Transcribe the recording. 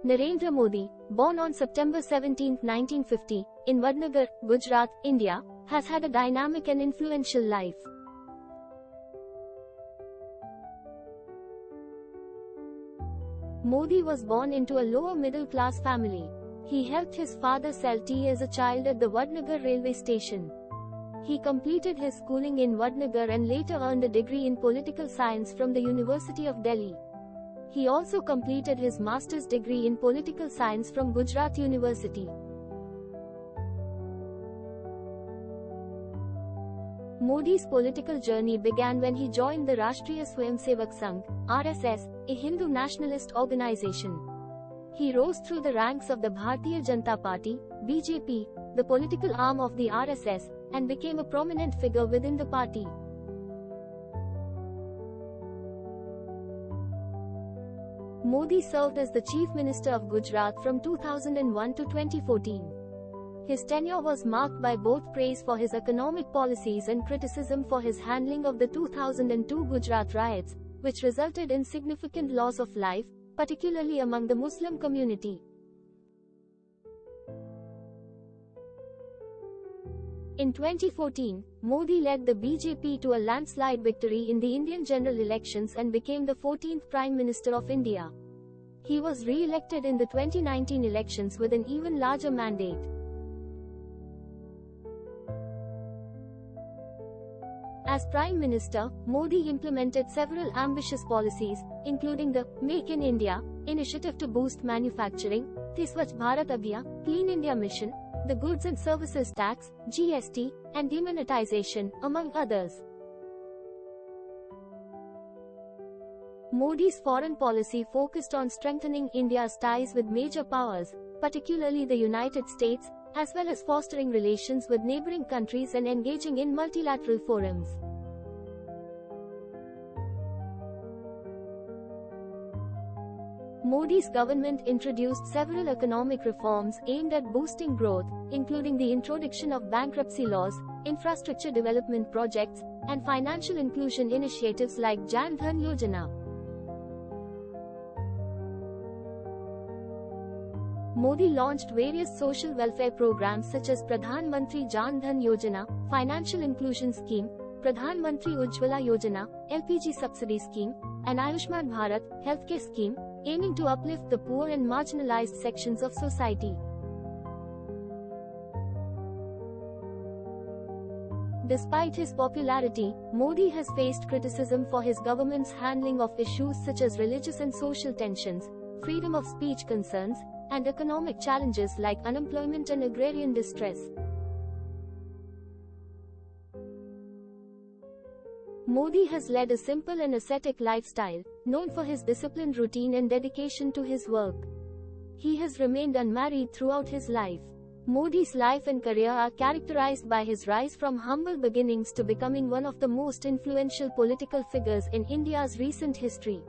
Narendra Modi, born on September 17, 1950, in Vadnagar, Gujarat, India, has had a dynamic and influential life. Modi was born into a lower middle-class family. He helped his father sell tea as a child at the Vadnagar railway station. He completed his schooling in Vadnagar and later earned a degree in political science from the University of Delhi. He also completed his master's degree in political science from Gujarat University. Modi's political journey began when he joined the Rashtriya Swayamsevak Sangh (RSS), a Hindu nationalist organization. He rose through the ranks of the Bharatiya Janata Party (BJP), the political arm of the RSS, and became a prominent figure within the party. Modi served as the Chief Minister of Gujarat from 2001 to 2014. His tenure was marked by both praise for his economic policies and criticism for his handling of the 2002 Gujarat riots, which resulted in significant loss of life, particularly among the Muslim community. In 2014, Modi led the BJP to a landslide victory in the Indian general elections and became the 14th Prime Minister of India. He was re-elected in the 2019 elections with an even larger mandate. As Prime Minister, Modi implemented several ambitious policies, including the Make in India initiative to boost manufacturing, the Swachh Bharat Abhiyan, Clean India Mission, the Goods and Services Tax, GST, and demonetization, among others. Modi's foreign policy focused on strengthening India's ties with major powers, particularly the United States, as well as fostering relations with neighboring countries and engaging in multilateral forums. Modi's government introduced several economic reforms aimed at boosting growth, including the introduction of bankruptcy laws, infrastructure development projects, and financial inclusion initiatives like Jan Dhan Yojana. Modi launched various social welfare programs such as Pradhan Mantri Jan Dhan Yojana, Financial Inclusion Scheme, Pradhan Mantri Ujjwala Yojana, LPG Subsidy Scheme, and Ayushman Bharat, Healthcare Scheme, aiming to uplift the poor and marginalized sections of society. Despite his popularity, Modi has faced criticism for his government's handling of issues such as religious and social tensions, freedom of speech concerns, and economic challenges like unemployment and agrarian distress. Modi has led a simple and ascetic lifestyle, known for his disciplined routine and dedication to his work. He has remained unmarried throughout his life. Modi's life and career are characterized by his rise from humble beginnings to becoming one of the most influential political figures in India's recent history.